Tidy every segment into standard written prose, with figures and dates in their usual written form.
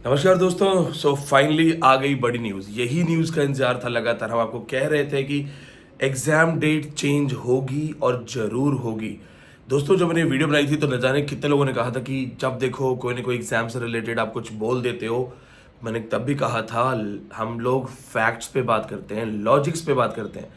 नमस्कार दोस्तों। फाइनली आ गई बड़ी न्यूज़। यही न्यूज़ का इंतजार था लगातार। हम आपको कह रहे थे कि एग्ज़ाम डेट चेंज होगी और ज़रूर होगी। दोस्तों, जब मैंने वीडियो बनाई थी तो न जाने कितने लोगों ने कहा था कि जब देखो कोई ना कोई एग्ज़ाम से रिलेटेड आप कुछ बोल देते हो। मैंने तब भी कहा था हम लोग फैक्ट्स पे बात करते हैं, लॉजिक्स पे बात करते हैं।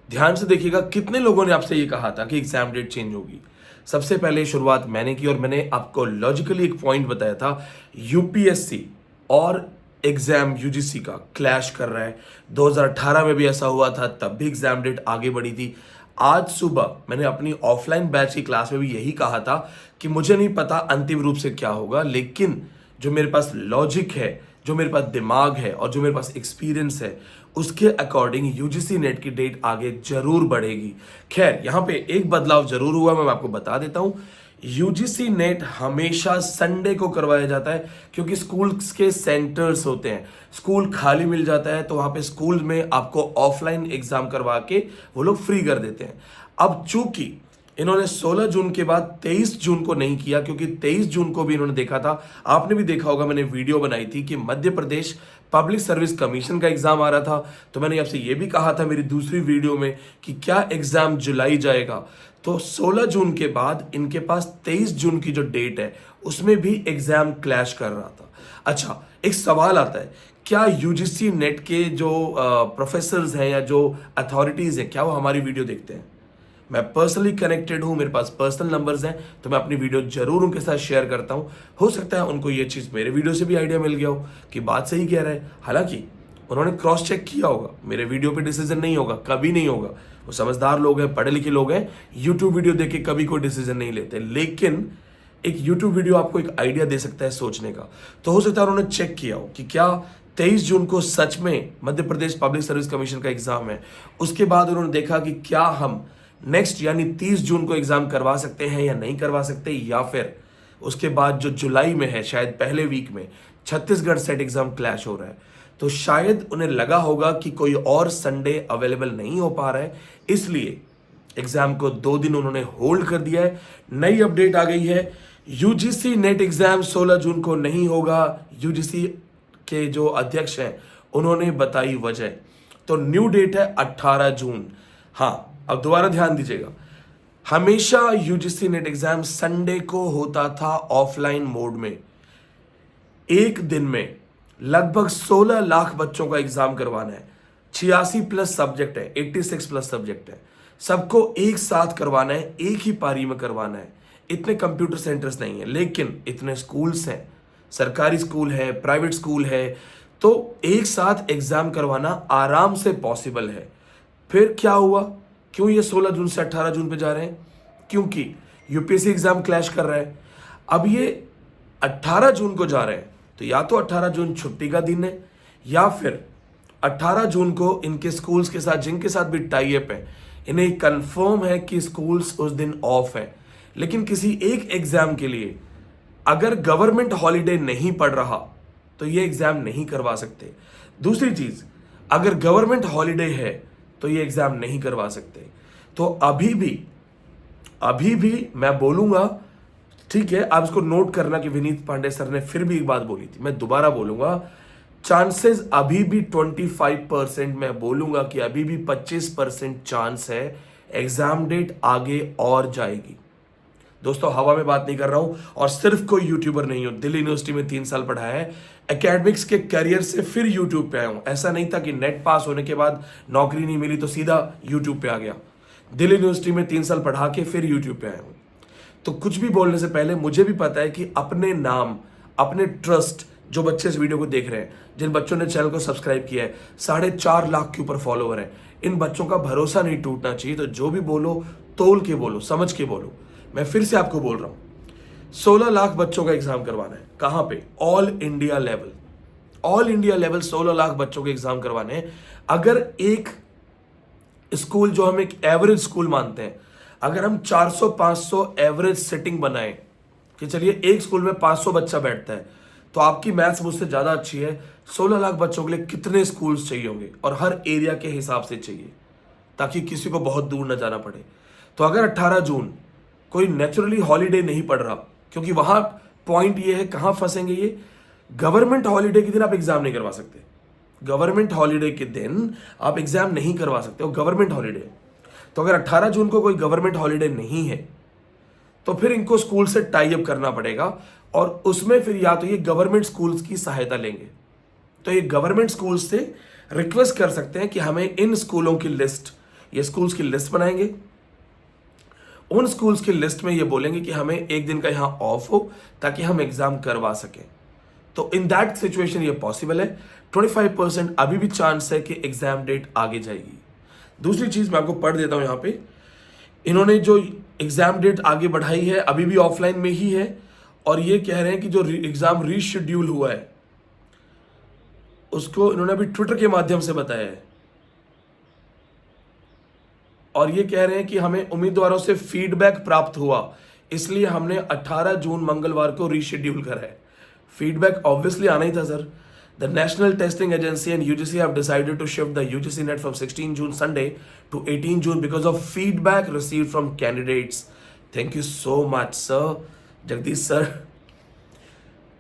ध्यान से देखिएगा कितने लोगों ने आपसे ये कहा था कि एग्ज़ाम डेट चेंज होगी। सबसे पहले शुरुआत मैंने की और मैंने आपको लॉजिकली एक पॉइंट बताया था। यूपीएससी और एग्जाम यूजीसी का क्लैश कर रहा है। 2018 में भी ऐसा हुआ था, तब भी एग्जाम डेट आगे बढ़ी थी। आज सुबह मैंने अपनी ऑफलाइन बैच की क्लास में भी यही कहा था कि मुझे नहीं पता अंतिम रूप से क्या होगा, लेकिन जो मेरे पास लॉजिक है, जो मेरे पास दिमाग है और जो मेरे पास एक्सपीरियंस है, उसके अकॉर्डिंग यूजीसी नेट की डेट आगे जरूर बढ़ेगी। खैर, यहाँ पे एक बदलाव जरूर हुआ, मैं आपको बता देता हूँ। यूजीसी नेट हमेशा संडे को करवाया जाता है क्योंकि स्कूल्स के सेंटर्स होते हैं, स्कूल खाली मिल जाता है, तो वहां पे स्कूल में आपको ऑफलाइन एग्जाम करवा के वो लोग फ्री कर देते हैं। अब चूंकि इन्होंने 16 जून के बाद 23 जून को नहीं किया, क्योंकि 23 जून को भी इन्होंने देखा था, आपने भी देखा होगा, मैंने वीडियो बनाई थी कि Madhya Pradesh public service commission का एग्जाम आ रहा था। तो मैंने आपसे ये भी कहा था मेरी दूसरी वीडियो में कि क्या एग्जाम जुलाई जाएगा। तो 16 जून के बाद इनके पास 23 जून की जो डेट है उसमें भी एग्जाम क्लैश कर रहा था। अच्छा, एक सवाल आता है, क्या यूजीसी नेट के जो प्रोफेसर्स हैं या जो अथॉरिटीज हैं, क्या वो हमारी वीडियो देखते हैं? मैं पर्सनली कनेक्टेड हूं, मेरे पास पर्सनल नंबर्स हैं, तो मैं अपनी वीडियो जरूर उनके साथ शेयर करता हूं। हो सकता है उनको ये चीज़ मेरे वीडियो से भी आइडिया मिल गया हो कि बात सही कह रहा है। हालांकि उन्होंने क्रॉस चेक किया होगा, मेरे वीडियो पे डिसीजन नहीं होगा, कभी नहीं होगा। वो समझदार लोग हैं, पढ़े लिखे लोग हैं, यूट्यूब वीडियो देख के कभी कोई डिसीजन नहीं लेते। लेकिन एक यूट्यूब वीडियो आपको एक आइडिया दे सकता है सोचने का। तो हो सकता है उन्होंने चेक किया हो कि क्या 23 जून को सच में Madhya Pradesh public service commission का एग्जाम है। उसके बाद उन्होंने देखा कि क्या हम नेक्स्ट यानी 30 जून को एग्जाम करवा सकते हैं या नहीं करवा सकते, या फिर उसके बाद जो जुलाई में है, शायद पहले वीक में छत्तीसगढ़ सेट एग्जाम क्लैश हो रहा है। तो शायद उन्हें लगा होगा कि कोई और संडे अवेलेबल नहीं हो पा रहा है, इसलिए एग्जाम को 2 दिन उन्होंने होल्ड कर दिया है। नई अपडेट आ गई है, यूजीसी नेट एग्जाम 16 जून को नहीं होगा। यूजीसी के जो अध्यक्ष हैं उन्होंने बताई वजह। तो न्यू डेट है 18 जून। हाँ, अब दोबारा ध्यान दीजिएगा, हमेशा यूजीसी नेट एग्जाम संडे को होता था ऑफलाइन मोड में। एक दिन में लगभग 16 लाख बच्चों का एग्जाम करवाना है। 86 प्लस सब्जेक्ट है, 86 प्लस सब्जेक्ट है, सबको एक साथ करवाना है, एक ही पारी में करवाना है। इतने कंप्यूटर सेंटर्स नहीं है, लेकिन इतने स्कूल्स हैं, सरकारी स्कूल है, प्राइवेट स्कूल है, तो एक साथ एग्जाम करवाना आराम से पॉसिबल है। फिर क्या हुआ, क्यों ये 16 जून से 18 जून पे जा रहे हैं? क्योंकि यूपीएससी एग्जाम क्लैश कर रहा है। अब ये 18 जून को जा रहे हैं, तो या तो 18 जून छुट्टी का दिन है, या फिर 18 जून को इनके स्कूल्स के साथ, जिनके साथ भी टाई अप है, इन्हें कंफर्म है कि स्कूल्स उस दिन ऑफ है। लेकिन किसी एक एग्जाम के लिए अगर गवर्नमेंट हॉलीडे नहीं पड़ रहा तो ये एग्जाम नहीं करवा सकते। दूसरी चीज, अगर गवर्नमेंट हॉलीडे है तो ये एग्जाम नहीं करवा सकते। तो अभी भी मैं बोलूंगा, ठीक है, आप इसको नोट करना कि विनीत पांडे सर ने फिर भी एक बात बोली थी, मैं दोबारा बोलूंगा, चांसेस अभी भी 25%, मैं बोलूंगा कि अभी भी 25% चांस है एग्जाम डेट आगे और जाएगी। दोस्तों, हवा में बात नहीं कर रहा हूं, और सिर्फ कोई यूट्यूबर नहीं हूं। दिल्ली यूनिवर्सिटी में 3 साल पढ़ा है, एकेडमिक्स के करियर से फिर यूट्यूब पे आया हूं। ऐसा नहीं था कि नेट पास होने के बाद नौकरी नहीं मिली तो सीधा यूट्यूब पे आ गया। दिल्ली यूनिवर्सिटी में 3 साल पढ़ा के फिर यूट्यूब पे आया हूं। तो कुछ भी बोलने से पहले मुझे भी पता है कि अपने नाम, अपने ट्रस्ट, जो बच्चे इस वीडियो को देख रहे हैं, जिन बच्चों ने चैनल को सब्सक्राइब किया है, 4.5 लाख के ऊपर फॉलोवर है, इन बच्चों का भरोसा नहीं टूटना चाहिए। तो जो भी बोलो तोल के बोलो, समझ के बोलो। मैं फिर से आपको बोल रहा हूं, 16 लाख बच्चों का एग्जाम करवाना है। कहां पे? All India level. All India level 16 lakh बच्चों के एग्जाम करवाने हैं। अगर एक स्कूल, जो हम एक एवरेज स्कूल मानते हैं, अगर हम 400-500 एवरेज सेटिंग बनाए कि चलिए एक स्कूल में 500 बच्चा बैठता है, तो आपकी मैथ्स मुझसे ज्यादा अच्छी है। 16 लाख बच्चों के लिए कितने स्कूल्स चाहिए होंगे, और हर एरिया के हिसाब से चाहिए, ताकि किसी को बहुत दूर न जाना पड़े। तो अगर 18 जून कोई नेचुरली हॉलीडे नहीं पड़ रहा, क्योंकि वहां पॉइंट ये है, कहां फंसेंगे ये, गवर्नमेंट हॉलीडे के दिन आप एग्जाम नहीं करवा सकते। गवर्नमेंट हॉलीडे के दिन आप एग्जाम नहीं करवा सकते हो, गवर्नमेंट हॉलीडे। तो अगर 18 जून को कोई गवर्नमेंट हॉलीडे नहीं है तो फिर इनको स्कूल से टाई अप करना पड़ेगा और उसमें फिर या तो ये गवर्नमेंट स्कूल्स की सहायता लेंगे। तो ये गवर्नमेंट स्कूल से रिक्वेस्ट कर सकते हैं कि हमें इन स्कूलों की लिस्ट, ये स्कूल्स की लिस्ट बनाएंगे, उन स्कूल्स की लिस्ट में ये बोलेंगे कि हमें एक दिन का यहां ऑफ हो ताकि हम एग्जाम करवा सकें। तो इन दैट सिचुएशन ये पॉसिबल है। 25% अभी भी चांस है कि एग्जाम डेट आगे जाएगी। दूसरी चीज मैं आपको पढ़ देता हूं, यहां पे इन्होंने जो एग्जाम डेट आगे बढ़ाई है अभी भी ऑफलाइन में ही है और ये कह रहे हैं कि जो एग्जाम रीशेड्यूल हुआ है उसको इन्होंने अभी ट्विटर के माध्यम से बताया है और ये कह रहे हैं कि हमें उम्मीदवारों से फीडबैक प्राप्त हुआ इसलिए हमने 18 जून मंगलवार को रीशेड्यूल करा है। फीडबैक ऑब्वियसली आना ही था sir. The National Testing Agency and UGC have decided to shift the UGC net from 16 June Sunday to 18 June because of feedback received from candidates. Thank you so much, sir. Jagdish sir,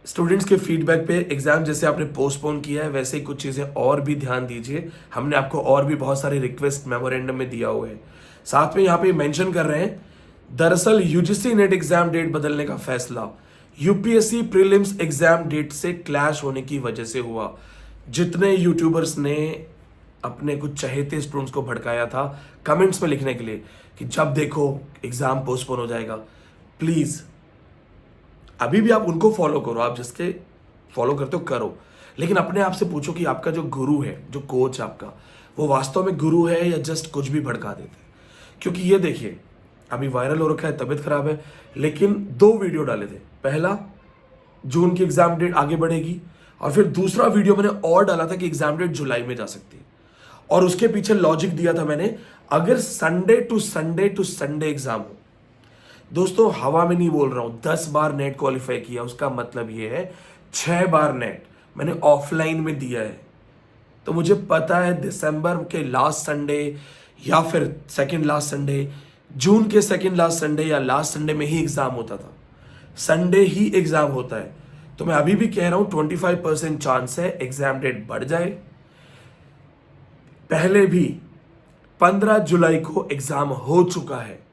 students के feedback पे exam जैसे आपने postpone किया है वैसे ही कुछ चीज़ें और भी ध्यान दीजिए। हमने आपको और भी बहुत सारे रिक्वेस्ट मेमोरेंडम में दिया हुआ है। साथ में यहाँ पे मेंशन कर रहे हैं, दरअसल यूजीसी नेट एग्जाम डेट बदलने का फैसला यूपीएससी प्रीलिम्स एग्जाम डेट से क्लैश होने की वजह से हुआ। जितने यूट्यूबर्स ने अपने कुछ चहेते स्टूडेंट्स को भड़काया था कमेंट्स में लिखने के लिए कि जब देखो एग्जाम पोस्टपोन हो जाएगा, प्लीज अभी भी आप उनको फॉलो करो, आप जिसके फॉलो करते हो करो, लेकिन अपने आप से पूछो कि आपका जो गुरु है, जो कोच आपका, वो वास्तव में गुरु है या जस्ट कुछ भी भड़का देते हैं। क्योंकि ये देखिए अभी वायरल हो रखा है, तबीयत खराब है, लेकिन 2 वीडियो डाले थे। पहला जून की एग्जाम डेट आगे बढ़ेगी और फिर दूसरा वीडियो मैंने और डाला था कि एग्जाम डेट जुलाई में जा सकती है और उसके पीछे लॉजिक दिया था मैंने, अगर संडे टू संडे एग्जाम हो। दोस्तों हवा में नहीं बोल रहा हूं, 10 बार नेट क्वालिफाई किया उसका मतलब ये है 6 बार नेट मैंने ऑफलाइन में दिया है। तो मुझे पता है दिसंबर के लास्ट संडे या फिर सेकेंड लास्ट संडे, जून के सेकेंड लास्ट संडे या लास्ट संडे में ही एग्जाम होता था, संडे ही एग्जाम होता है। तो मैं अभी भी कह रहा हूं 25% चांस है एग्जाम डेट बढ़ जाए। पहले भी 15 जुलाई को एग्जाम हो चुका है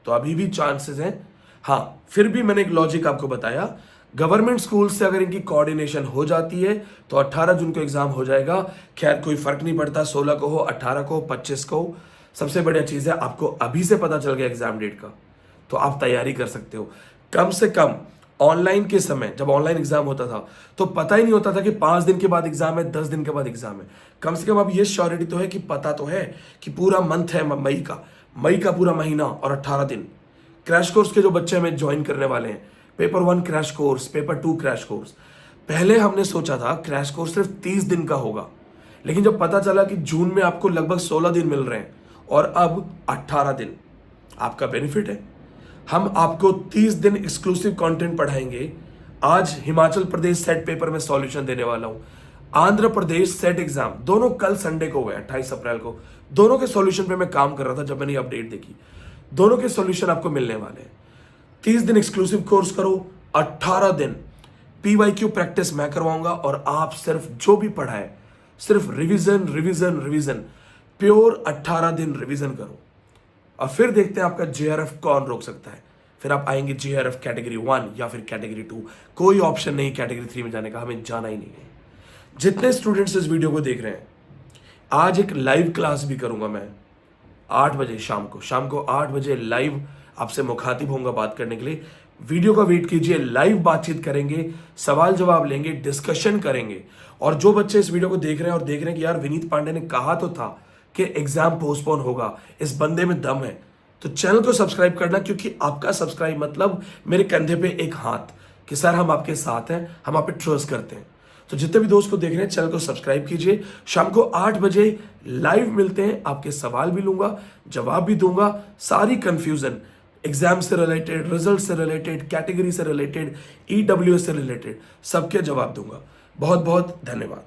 तो अभी भी चांसेस हैं। हाँ, फिर भी मैंने एक लॉजिक आपको बताया, गवर्नमेंट स्कूल से अगर इनकी कोऑर्डिनेशन हो जाती है तो 18 जून को एग्जाम हो जाएगा। खैर कोई फर्क नहीं पड़ता, 16 को हो, 18 को हो, 25 को हो। सबसे बढ़िया चीज है आपको अभी से पता चल गया एग्जाम डेट का, तो आप तैयारी कर सकते हो। कम से कम ऑनलाइन के समय, जब ऑनलाइन एग्जाम होता था तो पता ही नहीं होता था कि 5 दिन के बाद एग्जाम है, 10 दिन के बाद एग्जाम है। कम से कम अब ये श्योरिटी तो है कि पता तो है कि पूरा मंथ है मई का पूरा महीना और 18 दिन। क्रैश कोर्स के जो बच्चे हमें ज्वाइन करने वाले हैं, paper 1 crash course, paper 2 crash course, पहले हमने सोचा था क्रैश कोर्स सिर्फ 30 दिन का होगा, लेकिन जब पता चला कि जून में आपको लगभग 16 दिन मिल रहे हैं और अब 18 दिन, आपका बेनिफिट है। हम आपको 30 दिन एक्सक्लूसिव कंटेंट पढ़ाएंगे। आज हिमाचल प्रदेश सेट पेपर में सॉल्यूशन देने वाला हूं, आंध्र प्रदेश सेट एग्जाम, दोनों कल संडे को हुए 28 अप्रैल को। दोनों के सॉल्यूशन पे मैं काम कर रहा था जब मैंने अपडेट देखी। दोनों के सॉल्यूशन आपको मिलने वाले हैं। 30 दिन एक्सक्लूसिव कोर्स करो, 18 दिन PYQ प्रैक्टिस मैं करवाऊंगा और आप सिर्फ जो भी पढ़ा है सिर्फ रिवीजन प्योर 18 दिन रिवीजन करो और फिर देखते हैं आपका JRF कौन रोक सकता है। फिर आप आएंगे JRF कैटेगरी 1 या फिर कैटेगरी 2, कोई ऑप्शन नहीं कैटेगरी 3 में जाने का, हमें जाना ही नहीं है। जितने स्टूडेंट्स इस वीडियो को देख रहे हैं, आज एक लाइव क्लास भी करूंगा मैं 8 बजे शाम को 8 बजे लाइव आपसे मुखातिब होऊंगा बात करने के लिए। वीडियो का वेट कीजिए, लाइव बातचीत करेंगे, सवाल जवाब लेंगे, डिस्कशन करेंगे। और जो बच्चे इस वीडियो को देख रहे हैं और देख रहे हैं कि यार विनीत पांडे ने कहा तो था कि एग्जाम पोस्टपोन होगा, इस बंदे में दम है, तो चैनल को सब्सक्राइब करना, क्योंकि आपका सब्सक्राइब मतलब मेरे कंधे पे एक हाथ कि सर हम आपके साथ हैं, हम आप पे ट्रस्ट करते हैं। तो जितने भी दोस्त को देख रहे हैं चैनल को सब्सक्राइब कीजिए। शाम को 8 बजे लाइव मिलते हैं, आपके सवाल भी लूंगा, जवाब भी दूंगा, सारी कंफ्यूजन एग्जाम से रिलेटेड, रिजल्ट से रिलेटेड, कैटेगरी से रिलेटेड, EWS से रिलेटेड सबके जवाब दूंगा। बहुत बहुत धन्यवाद।